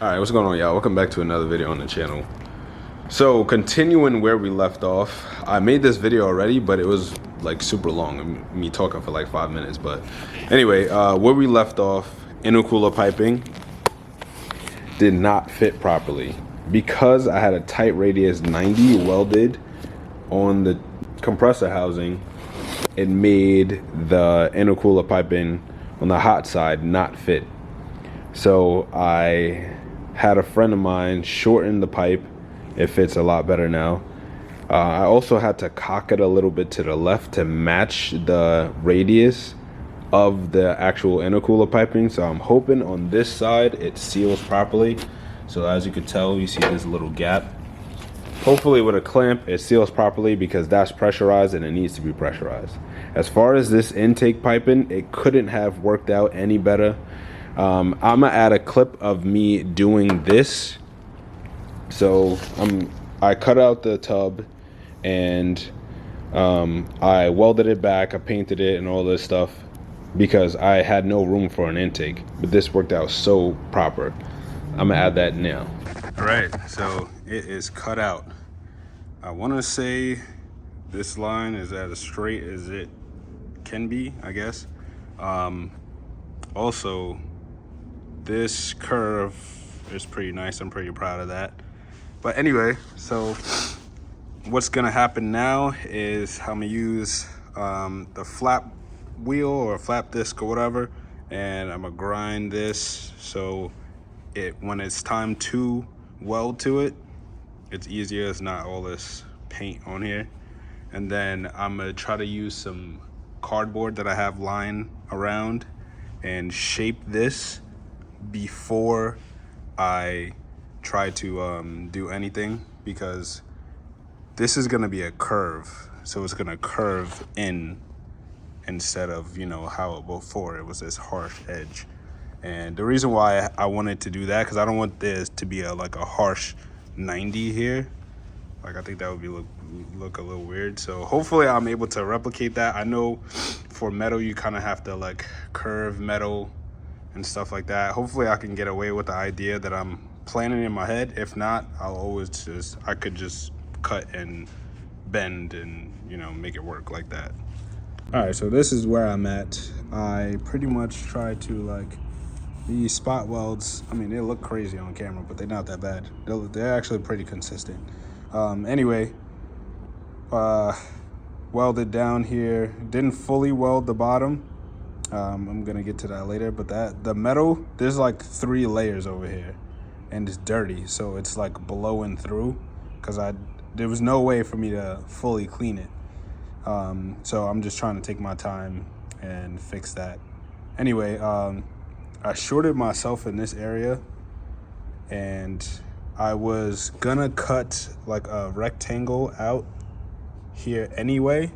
Alright, what's going on, y'all? Welcome back to another video on the channel. So, continuing where we left off, I made this video already, but it was like super long, me talking for like 5 minutes. But anyway, where we left off, intercooler piping did not fit properly. Because I had a tight radius 90 welded on the compressor housing, it made the intercooler piping on the hot side not fit. So I had a friend of mine shorten the pipe. It fits a lot better now. I also had to cock it a little bit to the left to match the radius of the actual intercooler piping. So I'm hoping on this side it seals properly. So as you can tell, you see this little gap. Hopefully with a clamp it seals properly because that's pressurized and it needs to be pressurized. As far as this intake piping, it couldn't have worked out any better. I'm gonna add a clip of me doing this. So I cut out the tub and I welded it back, I painted it and all this stuff because I had no room for an intake, but this worked out so proper. I'm gonna add that now. All right, so it is cut out. I wanna say this line is as straight as it can be, I guess. Also, this curve is pretty nice. I'm pretty proud of that. But anyway, so what's gonna happen now is I'm gonna use the flap wheel or flap disc or whatever, and I'm gonna grind this so when it's time to weld to it, it's easier. It's not all this paint on here. And then I'm gonna try to use some cardboard that I have lying around and shape this before I try to do anything, because this is gonna be a curve, so it's gonna curve in instead of, you know, how before it was this harsh edge. And the reason why I wanted to do that, because I don't want this to be like a harsh 90 here. Like, I think that would be look a little weird. So hopefully I'm able to replicate that. I know for metal you kind of have to like curve metal and stuff like that. Hopefully I can get away with the idea that I'm planning in my head. If not, I could just cut and bend and, you know, make it work like that. All right, so this is where I'm at. I pretty much try to like these spot welds. I mean, they look crazy on camera, but they're not that bad. They're actually pretty consistent. Anyway, welded down here. Didn't fully weld the bottom. I'm gonna get to that later, but the metal, there's like 3 layers over here and it's dirty, so it's like blowing through because there was no way for me to fully clean it. So I'm just trying to take my time and fix that. Anyway, I shorted myself in this area, and I was gonna cut like a rectangle out here anyway.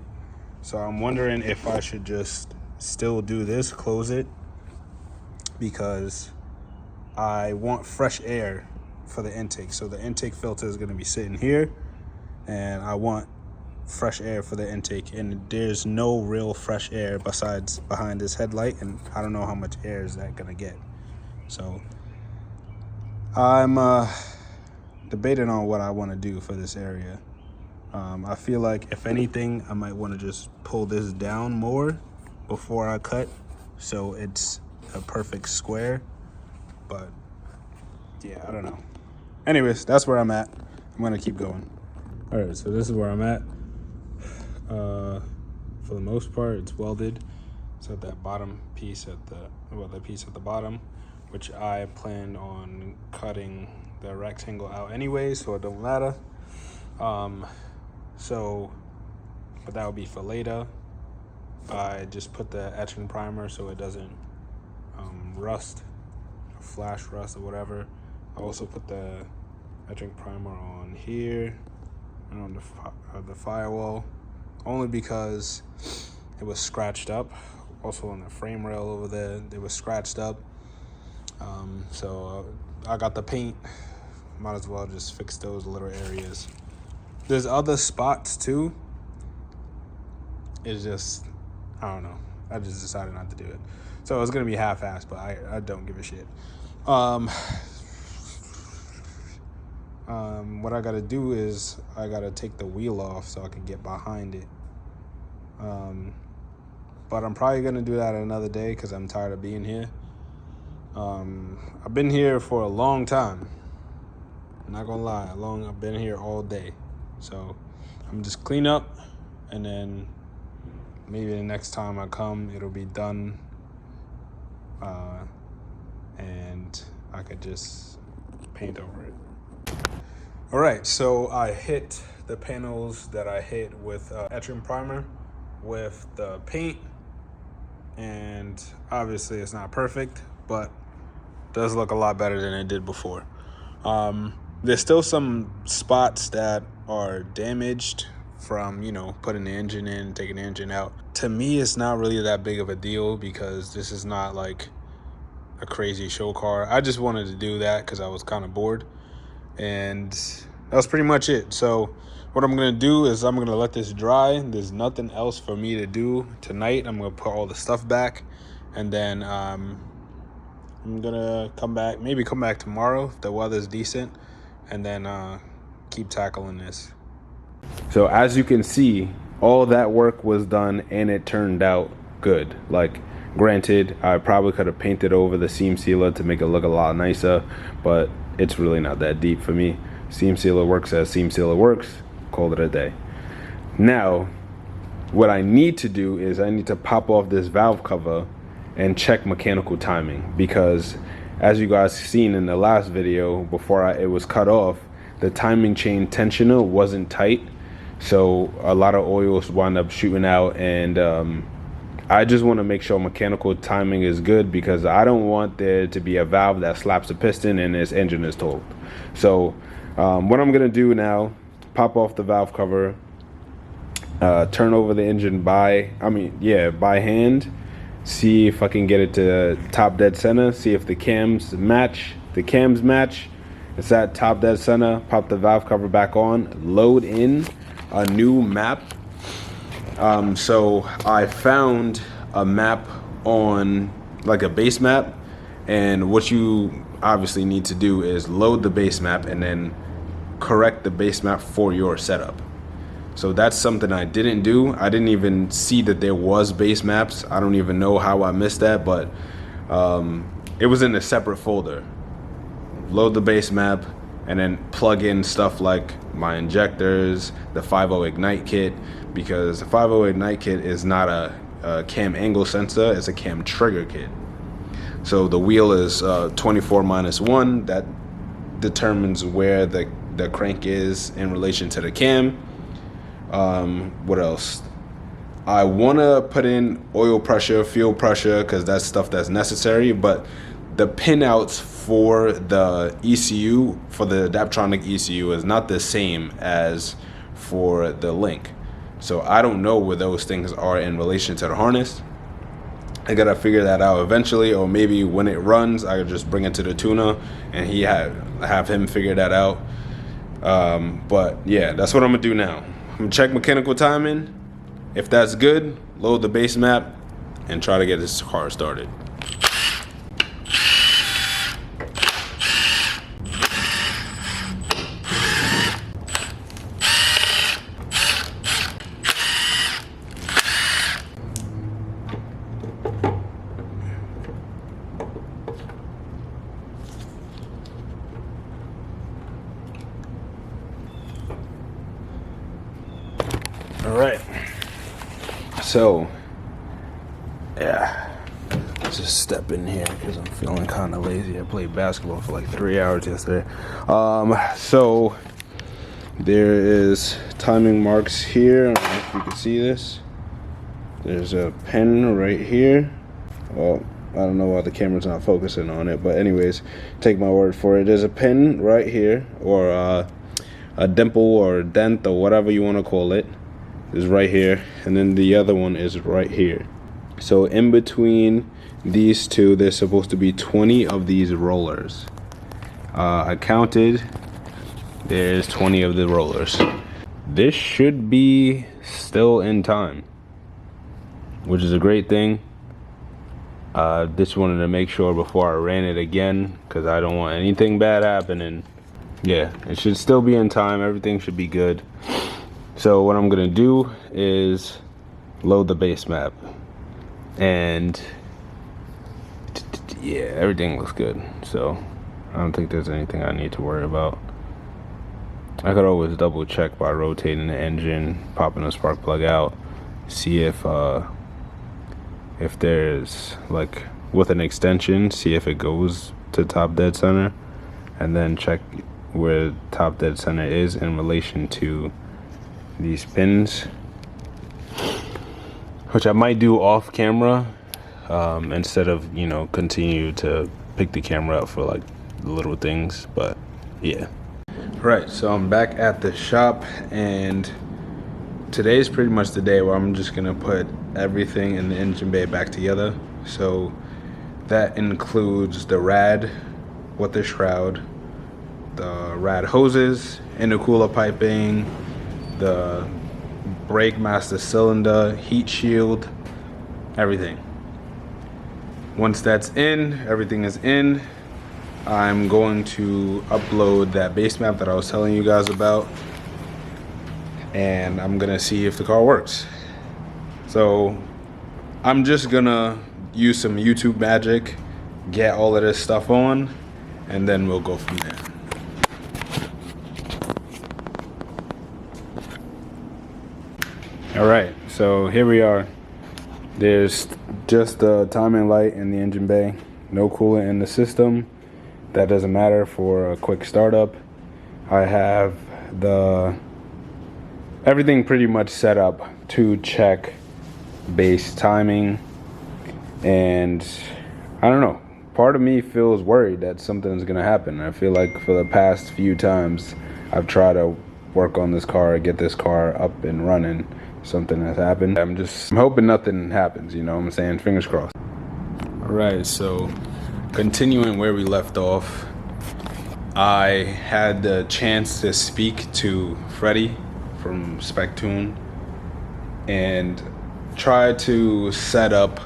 So I'm wondering if I should just still do this, close it, because I want fresh air for the intake. So the intake filter is gonna be sitting here, and I want fresh air for the intake, and there's no real fresh air besides behind this headlight, and I don't know how much air is that gonna get. So I'm debating on what I want to do for this area. I feel like if anything I might want to just pull this down more before I cut so it's a perfect square, but yeah, I don't know. Anyways, that's where I'm at. I'm gonna keep going. All right, so this is where I'm at. For the most part, it's welded. So that bottom piece the piece at the bottom, which I planned on cutting the rectangle out anyway, so it don't matter. But that would be for later. I just put the etching primer so it doesn't rust, or flash rust or whatever. I also put the etching primer on here and on the firewall, only because it was scratched up. Also on the frame rail over there, it was scratched up. So I got the paint, might as well just fix those little areas. There's other spots too. It's just, I don't know, I just decided not to do it. So it's gonna be half-assed, but I don't give a shit. what I gotta do is I gotta take the wheel off so I can get behind it. But I'm probably gonna do that another day because I'm tired of being here. I've been here for a long time. I'm not gonna lie, I've been here all day. So I'm just clean up, and then maybe the next time I come, it'll be done, and I could just paint over it. All right, so I hit the panels that I hit with etching primer with the paint, and obviously it's not perfect, but does look a lot better than it did before. There's still some spots that are damaged from, putting the engine in, taking the engine out. To me, it's not really that big of a deal because this is not like a crazy show car. I just wanted to do that because I was kind of bored, and that was pretty much it. So what I'm gonna do is I'm gonna let this dry. There's nothing else for me to do tonight. I'm gonna put all the stuff back, and then I'm gonna come back tomorrow if the weather's decent, and then keep tackling this. So as you can see, all that work was done and it turned out good. Like, granted, I probably could have painted over the seam sealer to make it look a lot nicer, but it's really not that deep for me. Seam sealer works as seam sealer works. Call it a day. Now, what I need to do is I need to pop off this valve cover and check mechanical timing, because as you guys seen in the last video before it was cut off, the timing chain tensioner wasn't tight, so a lot of oils wound up shooting out, and I just want to make sure mechanical timing is good, because I don't want there to be a valve that slaps a piston and this engine is totaled. So what I'm gonna do now, pop off the valve cover, turn over the engine by hand, see if I can get it to top dead center, see if the cams match. The cams match, it's at top dead center. Pop the valve cover back on, load in a new map. So I found a map on, like a base map, and what you obviously need to do is load the base map and then correct the base map for your setup. So that's something I didn't do. I didn't even see that there was base maps. I don't even know how I missed that, but it was in a separate folder. Load the base map and then plug in stuff like my injectors, the 5.0 Ignite kit, because the 5.0 Ignite kit is not a cam angle sensor, it's a cam trigger kit. So the wheel is 24-1. That determines where the crank is in relation to the cam. What else? I want to put in oil pressure, fuel pressure, because that's stuff that's necessary, but the pinouts for the ECU, for the Adaptronic ECU, is not the same as for the Link. So I don't know where those things are in relation to the harness. I gotta figure that out eventually, or maybe when it runs, I could just bring it to the tuner and have him figure that out. But yeah, that's what I'm gonna do now. I'm gonna check mechanical timing. If that's good, load the base map and try to get this car started. All right, so yeah, let's just step in here because I'm feeling kind of lazy. I played basketball for like 3 hours yesterday. So there is timing marks here. I don't know if you can see this. There's a pen right here. Well, I don't know why the camera's not focusing on it, but anyways, take my word for it. There's a pen right here, or a dimple or a dent or whatever you want to call it, is right here, and then the other one is right here. So in between these two, there's supposed to be 20 of these rollers. I counted, there's 20 of the rollers. This should be still in time, which is a great thing. Just wanted to make sure before I ran it again, because I don't want anything bad happening. yeah, it should still be in time. Everything should be good. So what I'm gonna do is load the base map, and yeah, everything looks good. So I don't think there's anything I need to worry about. I could always double check by rotating the engine, popping the spark plug out, see if there's like with an extension, see if it goes to top dead center, and then check where top dead center is in relation to these pins, which I might do off camera, instead of, you know, continue to pick the camera up for like little things. But yeah. Right, so I'm back at the shop, and today's pretty much the day where I'm just gonna put everything in the engine bay back together. So that includes the rad with the shroud, the rad hoses, intercooler piping, the brake master cylinder, heat shield, everything. Once that's in, everything is in, I'm going to upload that base map that I was telling you guys about, and I'm gonna see if the car works. So I'm just gonna use some YouTube magic, get all of this stuff on, and then we'll go from there. All right, so here we are. There's just the timing light in the engine bay, no coolant in the system. That doesn't matter for a quick startup. I have everything pretty much set up to check base timing, and I don't know, part of me feels worried that something's gonna happen. I feel like for the past few times I've tried to work on this car, get this car up and running, something has happened. I'm hoping nothing happens, you know what I'm saying? Fingers crossed. All right, so continuing where we left off, I had the chance to speak to Freddie from Spectune and try to set up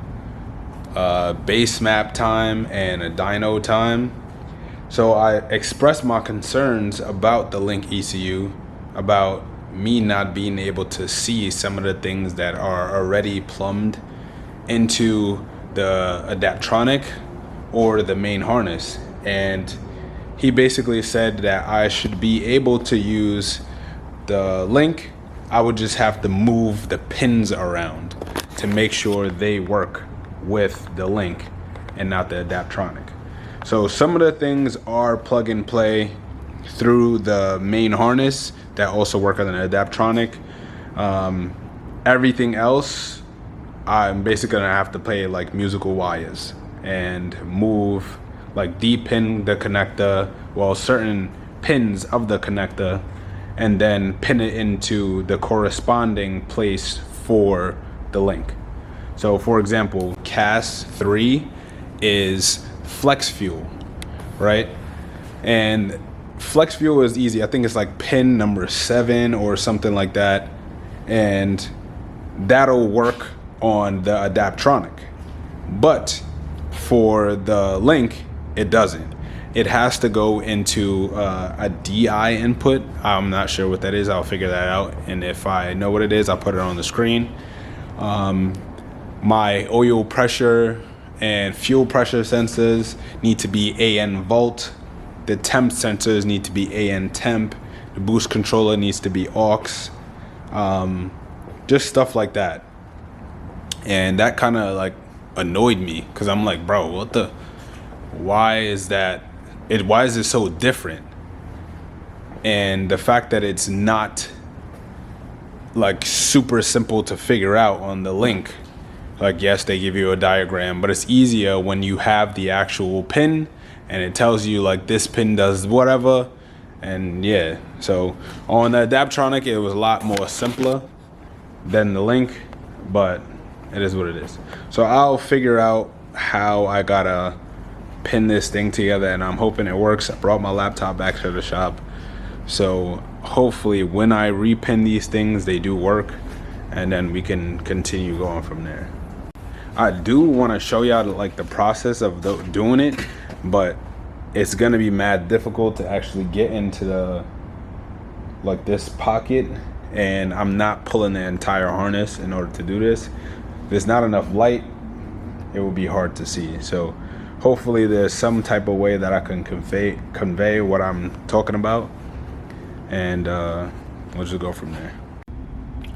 a base map time and a dyno time. So I expressed my concerns about the Link ECU, about me not being able to see some of the things that are already plumbed into the Adaptronic or the main harness. And he basically said that I should be able to use the Link. I would just have to move the pins around to make sure they work with the Link and not the Adaptronic. So some of the things are plug and play through the main harness that also work on an Adaptronic. Everything else, I'm basically gonna have to play like musical wires and move, like depin the connector, well, certain pins of the connector, and then pin it into the corresponding place for the Link. So for example, CAS 3 is flex fuel, right? And flex fuel is easy. I think it's like pin number 7 or something like that. And that'll work on the Adaptronic. But for the Link, it doesn't. It has to go into a DI input. I'm not sure what that is. I'll figure that out. And if I know what it is, I'll put it on the screen. My oil pressure and fuel pressure sensors need to be AN volt. The temp sensors need to be AN temp. The boost controller needs to be aux. Just stuff like that. And that kind of like annoyed me, because I'm like, bro, why is it so different? And the fact that it's not like super simple to figure out on the Link. Like, yes, they give you a diagram, but it's easier when you have the actual pin and it tells you like this pin does whatever. And yeah, so on the Adaptronic, it was a lot more simpler than the Link, but it is what it is. So I'll figure out how I gotta pin this thing together, and I'm hoping it works. I brought my laptop back to the shop, so hopefully when I repin these things, they do work, and then we can continue going from there. I do want to show y'all like the process of doing it, but it's gonna be mad difficult to actually get into the like this pocket, and I'm not pulling the entire harness in order to do this. If there's not enough light, it will be hard to see. So hopefully there's some type of way that I can convey what I'm talking about, and we'll just go from there.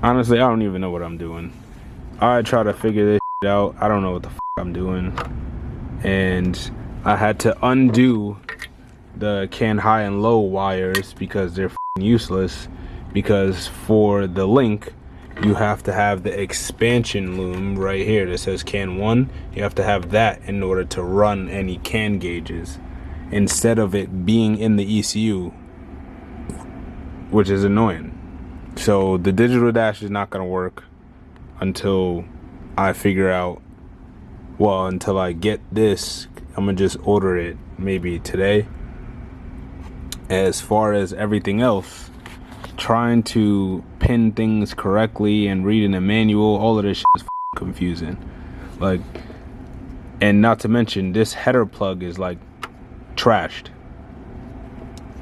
Honestly, I don't even know what I'm doing. I try to figure this shit out. I don't know what the I'm doing, and I had to undo the CAN high and low wires because they're useless, because for the link you have to have the expansion loom right here that says CAN 1. You have to have that in order to run any CAN gauges instead of it being in the ECU, which is annoying. So the digital dash is not going to work until I figure out, well, until I get this. I'm gonna just order it maybe today. As far as everything else, trying to pin things correctly and reading a manual, all of this shit is confusing. Like, and not to mention this header plug is like trashed.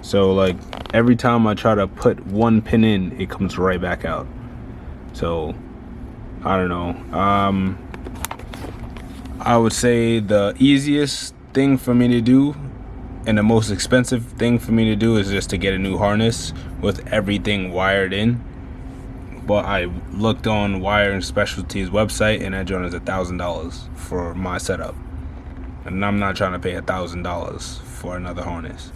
So like every time I try to put one pin in, it comes right back out. So I don't know. I would say the easiest thing for me to do and the most expensive thing for me to do is just to get a new harness with everything wired in. But I looked on Wiring Specialties website, and that joint is $1,000 for my setup, and I'm not trying to pay $1,000 for another harness.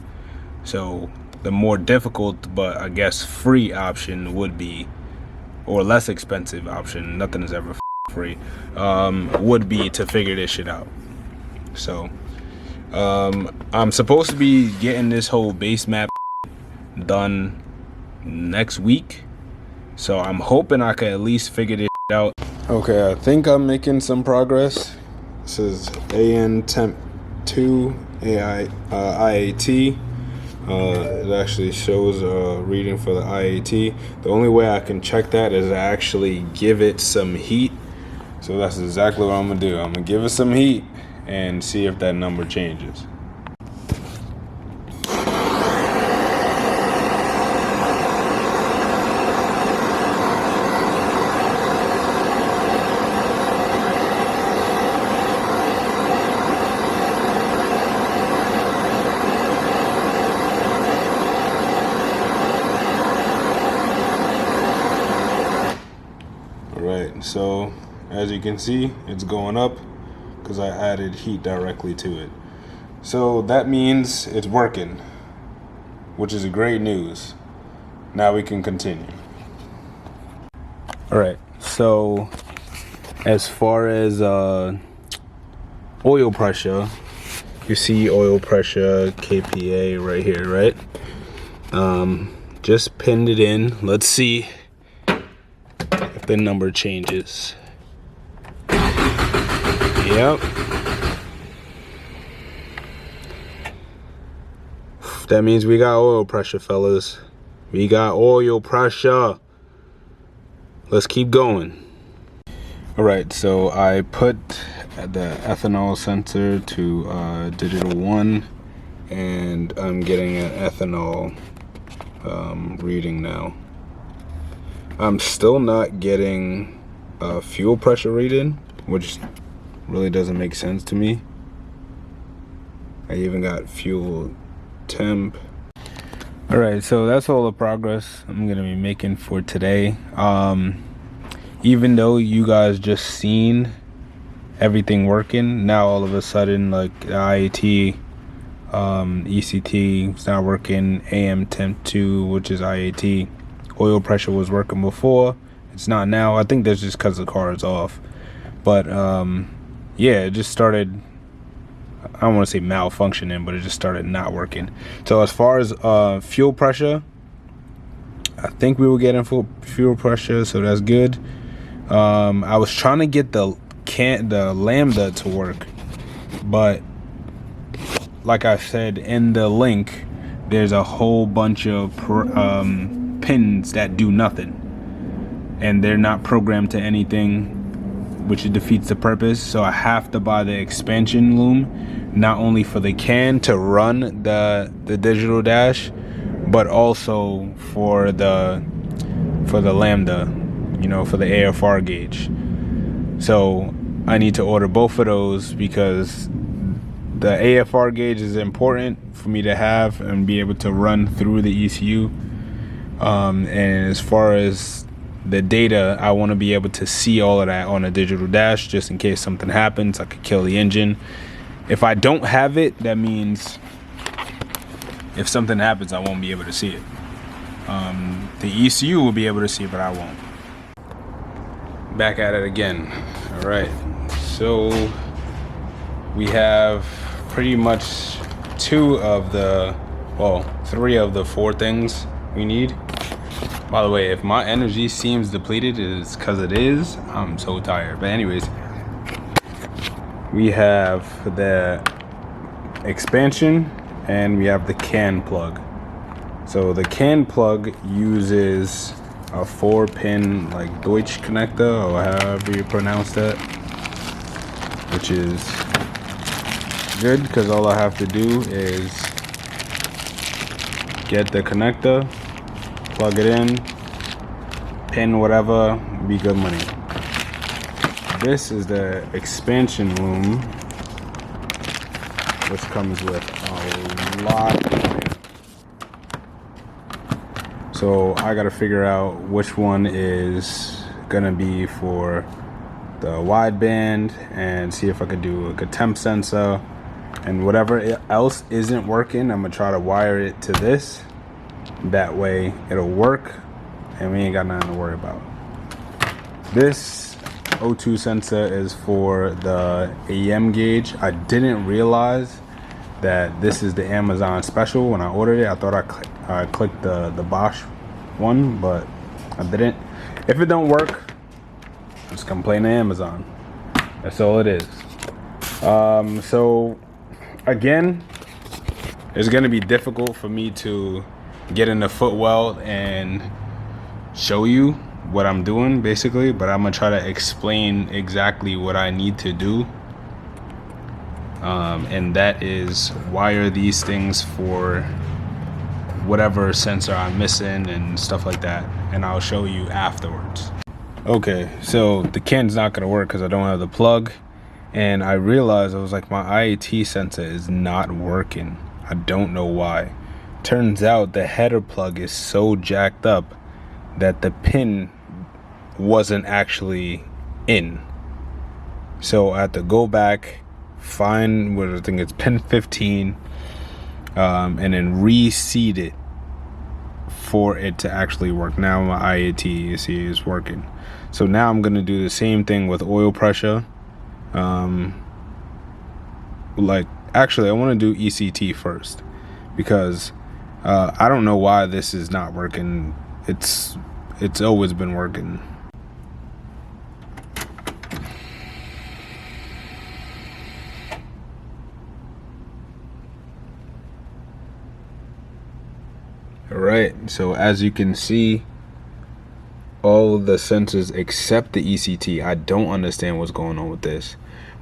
So the more difficult but I guess free option would be, or less expensive option, nothing is ever free, would be to figure this shit out. So I'm supposed to be getting this whole base map done next week, so I'm hoping I can at least figure this shit out. Okay, I think I'm making some progress. This is AN Temp 2 IAT. It actually shows a reading for the IAT. The only way I can check that is to actually give it some heat. So that's exactly what I'm gonna do. I'm gonna give it some heat and see if that number changes. Alright, so as you can see, it's going up because I added heat directly to it. So that means it's working, which is great news. Now we can continue. Alright, so as far as oil pressure, you see oil pressure KPA right here, right? Just pinned it in. Let's see if the number changes. Yep. That means we got oil pressure, fellas. We got oil pressure. Let's keep going. All right, so I put the ethanol sensor to digital 1, and I'm getting an ethanol reading now. I'm still not getting a fuel pressure reading, which really doesn't make sense to me. I even got fuel temp. All right, so that's all the progress I'm gonna be making for today. Even though you guys just seen everything working, now all of a sudden, like the IAT, ECT is not working. AM Temp 2, which is IAT, oil pressure was working before, it's not now. I think that's just because the car is off. But yeah, it just started, I don't want to say malfunctioning, but it just started not working. So as far as fuel pressure, I think we were getting full fuel pressure, so that's good. I was trying to get the Lambda to work, but like I said in the link, there's a whole bunch of pins that do nothing, and they're not programmed to anything, which defeats the purpose. So I have to buy the expansion loom, not only for the CAN to run the digital dash, but also for the lambda, you know, for the AFR gauge. So I need to order both of those because the AFR gauge is important for me to have and be able to run through the ECU. And as far as the data, I want to be able to see all of that on a digital dash, just in case something happens. I could kill the engine. If I don't have it, that means if something happens, I won't be able to see it. The ECU will be able to see it, but I won't. Back at it again. All right, so we have pretty much 3 of the 4 things we need. By the way, if my energy seems depleted, it's because it is. I'm so tired. But anyways, we have the expansion and we have the CAN plug. So the CAN plug uses a 4-pin like Deutsch connector, or however you pronounce that, which is good because all I have to do is get the connector, plug it in, pin whatever, be good money. This is the expansion loom, which comes with a lot of money. So I gotta figure out which one is gonna be for the wideband and see if I could do like a temp sensor, and whatever else isn't working, I'm gonna try to wire it to this. That way it'll work and we ain't got nothing to worry about. This O2 sensor is for the AEM gauge. I didn't realize that this is the Amazon special. When I ordered it, I thought I clicked the Bosch one, but I didn't. If it don't work, just complain to Amazon. That's all it is. So again, it's gonna be difficult for me to get in the footwell and show you what I'm doing basically, but I'm gonna try to explain exactly what I need to do. And that is wire these things for whatever sensor I'm missing and stuff like that, and I'll show you afterwards. Okay, so the CAN's not gonna work because I don't have the plug, and I realized I was like, my IAT sensor is not working. I don't know why. Turns out the header plug is so jacked up that the pin wasn't actually in. So I had to go back, find what I think it's pin 15, and then reseat it for it to actually work. Now my IAT, you see, is working. So now I'm gonna do the same thing with oil pressure. Like, actually, I want to do ECT first because I don't know why this is not working. It's always been working. All right, so as you can see, all of the sensors except the ECT, I don't understand what's going on with this,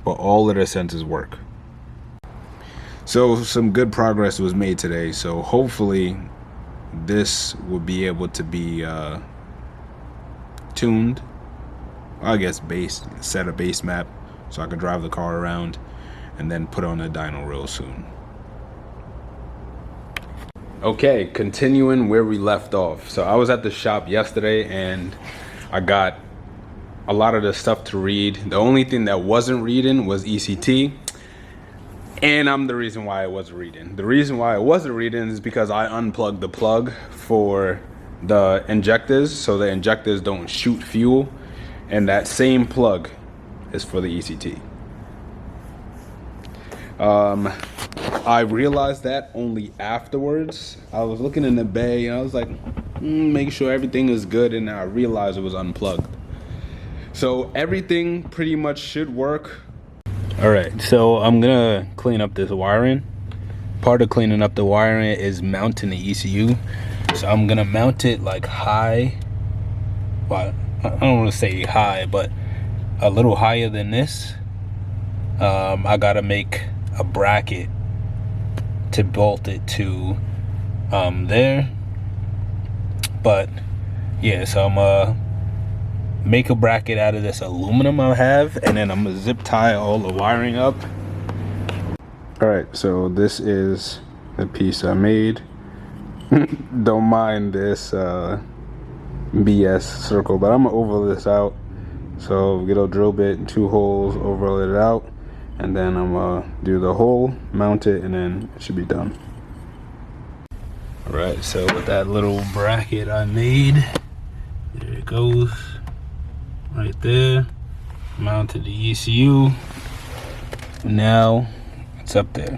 but all of the sensors work. So some good progress was made today, so hopefully this will be able to be tuned, I guess set a base map so I can drive the car around and then put on the dyno real soon. Okay, continuing where we left off. So I was at the shop yesterday and I got a lot of the stuff to read. The only thing that wasn't reading was ECT, and I'm the reason why I wasn't reading. The reason why I wasn't reading is because I unplugged the plug for the injectors so the injectors don't shoot fuel, and that same plug is for the ECT. I realized that only afterwards. I was looking in the bay and I was like, make sure everything is good, and I realized it was unplugged. So everything pretty much should work. All right, so I'm gonna clean up this wiring. Part of cleaning up the wiring is mounting the ECU. So I'm gonna mount it like high. Well, I don't want to say high, but a little higher than this. I gotta make a bracket to bolt it to there. But yeah, so I'm gonna make a bracket out of this aluminum I have, and then I'm gonna zip tie all the wiring up. All right, so this is the piece I made. Don't mind this BS circle, but I'm gonna oval this out. So get a drill bit, 2 holes, oval it out, and then I'm gonna do the hole, mount it, and then it should be done. All right, so with that little bracket I made, there it goes, right there, mounted the ECU. Now it's up there,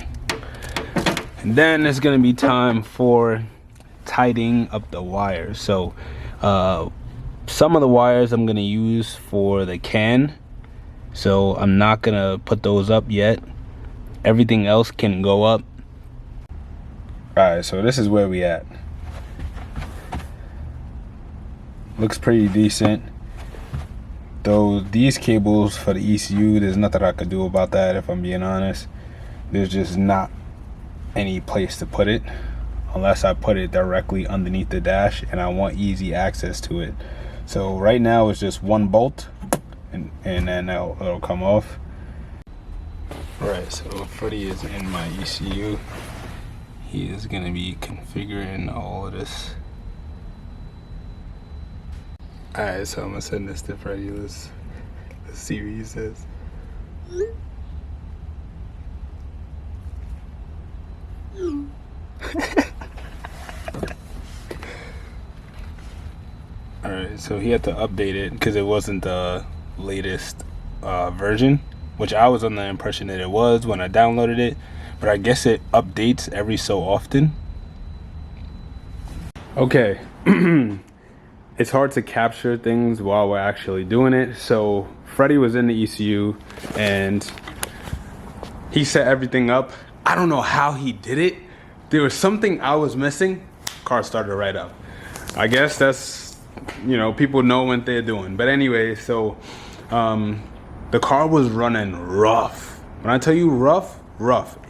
and then it's gonna be time for tightening up the wires. So some of the wires I'm gonna use for the can, so I'm not gonna put those up yet. Everything else can go up. All right, so this is where we at. Looks pretty decent. Though these cables for the ECU, there's nothing I could do about that, if I'm being honest. There's just not any place to put it unless I put it directly underneath the dash, and I want easy access to it. So right now it's just 1 bolt, and then it'll come off. All right, so Freddie is in my ECU. He is gonna be configuring all of this. All right, so I'm gonna send this to Freddie. Let's see what he says. All right, so he had to update it because it wasn't the latest version, which I was under the impression that it was when I downloaded it, but I guess it updates every so often. Okay. It's hard to capture things while we're actually doing it. So Freddie was in the ECU and he set everything up. I don't know how he did it. There was something I was missing. Car started right up. I guess that's, you know, people know what they're doing. But anyway, so the car was running rough. When I tell you rough,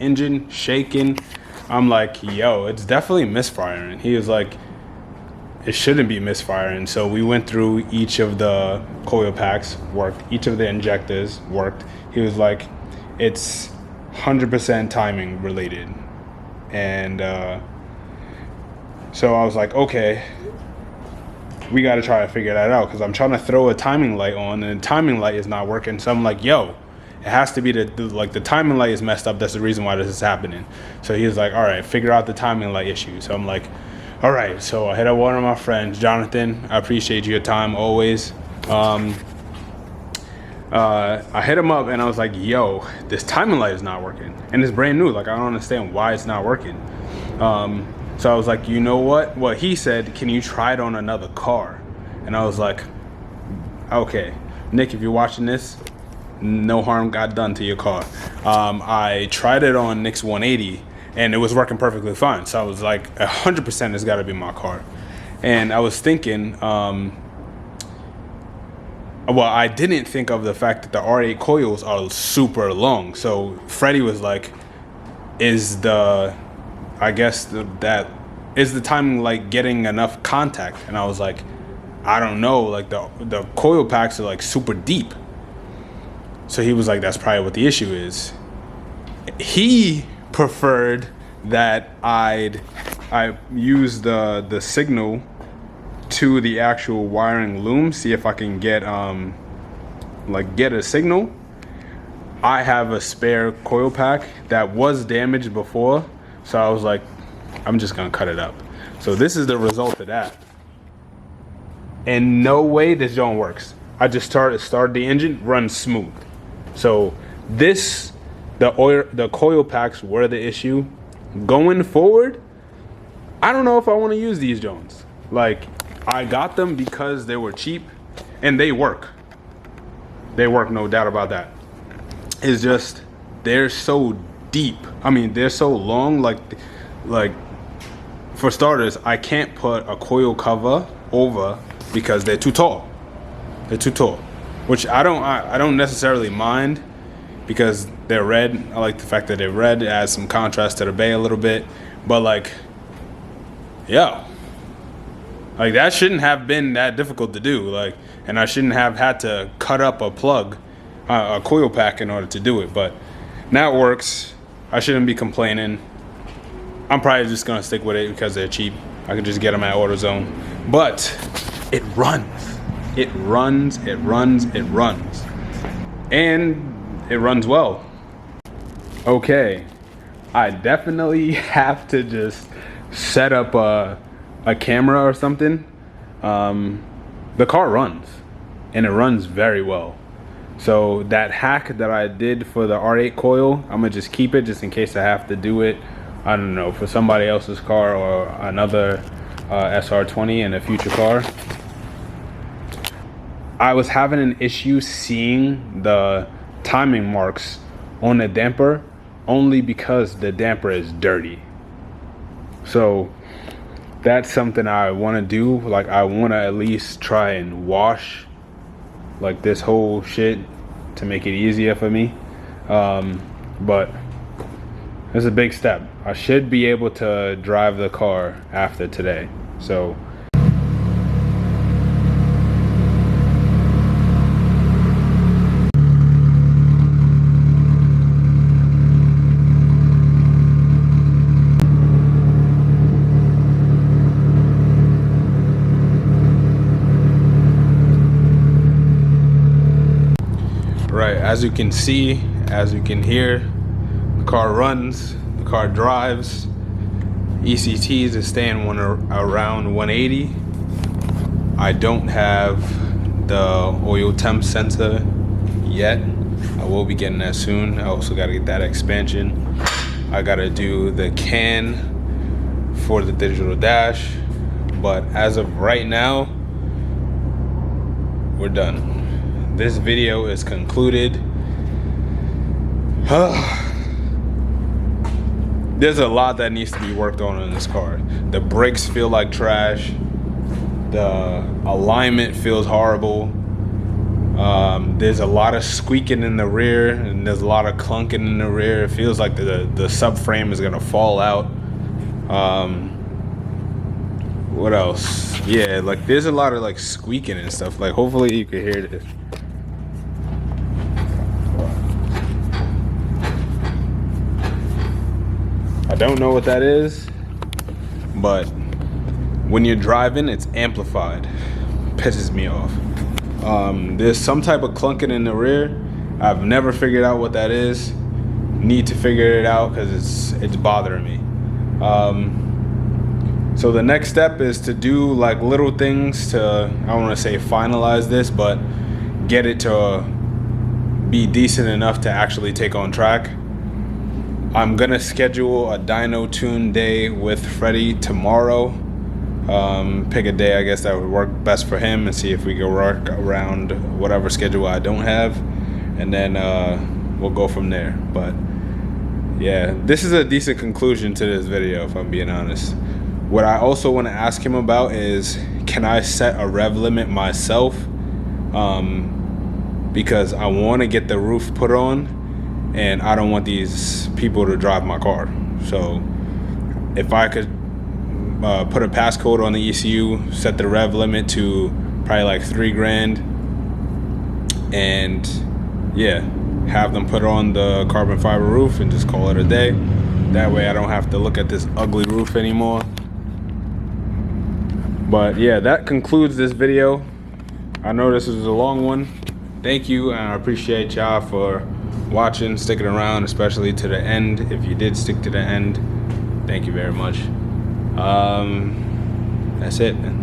engine shaking. I'm like, yo, it's definitely misfiring. He was like, it shouldn't be misfiring. So we went through each of the coil packs, worked. Each of the injectors worked. He was like, it's 100% timing related. And so I was like, okay, we got to try to figure that out, because I'm trying to throw a timing light on and the timing light is not working. So I'm like, yo, it has to be the timing light is messed up. That's the reason why this is happening. So he was like, all right, figure out the timing light issue. So I'm like, all right. So I hit up one of my friends, Jonathan. I appreciate your time always. I hit him up and I was like, yo, this timing light is not working. And it's brand new. Like, I don't understand why it's not working. So I was like, you know what? Well, he said, can you try it on another car? And I was like, okay, Nick, if you're watching this, no harm got done to your car. I tried it on Nick's 180 and it was working perfectly fine. So I was like, 100% has got to be my car. And I was thinking, well, I didn't think of the fact that the R8 coils are super long. So Freddie was like, is the timing like getting enough contact? And I was like, I don't know, like the coil packs are like super deep. So he was like, that's probably what the issue is. He preferred that I use the signal to the actual wiring loom, see if I can get a signal. I have a spare coil pack that was damaged before, so I was like, I'm just gonna cut it up. So this is the result of that. And no way this joint works. I just started the engine, runs smooth. So the coil packs were the issue. Going forward, I don't know if I want to use these joints. Like, I got them because they were cheap and they work. They work, no doubt about that. It's just, they're so deep. I mean, they're so long, like for starters, I can't put a coil cover over because they're too tall. They're too tall, which I don't necessarily mind, because they're red. I like the fact that they're red. It adds some contrast to the bay a little bit. But like, yo, like that shouldn't have been that difficult to do. Like, and I shouldn't have had to cut up a plug, a coil pack in order to do it. But now it works. I shouldn't be complaining. I'm probably just gonna stick with it because they're cheap. I can just get them at AutoZone. But it runs. It runs, it runs, it runs. And it runs well. Okay, I definitely have to just set up a camera or something. The car runs, and it runs very well. So that hack that I did for the R8 coil, I'm gonna just keep it just in case I have to do it, I don't know, for somebody else's car or another SR20 in a future car. I was having an issue seeing the timing marks on the damper only because the damper is dirty. So that's something I want to do. Like, I want to at least try and wash like this whole shit to make it easier for me. But it's a big step. I should be able to drive the car after today. So right, as you can see, as you can hear, the car runs, the car drives. ECTs is staying around 180. I don't have the oil temp sensor yet. I will be getting that soon. I also got to get that expansion. I got to do the CAN for the digital dash. But as of right now, we're done. This video is concluded. There's a lot that needs to be worked on in this car. The brakes feel like trash. The alignment feels horrible. There's a lot of squeaking in the rear, and there's a lot of clunking in the rear. It feels like the subframe is gonna fall out. What else? Yeah, like there's a lot of like squeaking and stuff. Like, hopefully you can hear this. I don't know what that is, but when you're driving, it's amplified. Pisses me off. There's some type of clunking in the rear. I've never figured out what that is. Need to figure it out because it's bothering me. So the next step is to do like little things to, I don't want to say finalize this, but get it to be decent enough to actually take on track. I'm gonna schedule a dyno tune day with Freddie tomorrow. Pick a day, I guess, that would work best for him, and see if we can work around whatever schedule I don't have, and then we'll go from there. But yeah, this is a decent conclusion to this video, if I'm being honest. What I also want to ask him about is, can I set a rev limit myself? Because I want to get the roof put on, and I don't want these people to drive my car. So if I could put a passcode on the ECU, set the rev limit to probably like $3,000, and yeah, have them put on the carbon fiber roof and just call it a day. That way I don't have to look at this ugly roof anymore. But yeah, that concludes this video. I know this was a long one. Thank you, and I appreciate y'all for watching, sticking around, especially to the end. If you did stick to the end, thank you very much. That's it, man.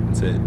That's it.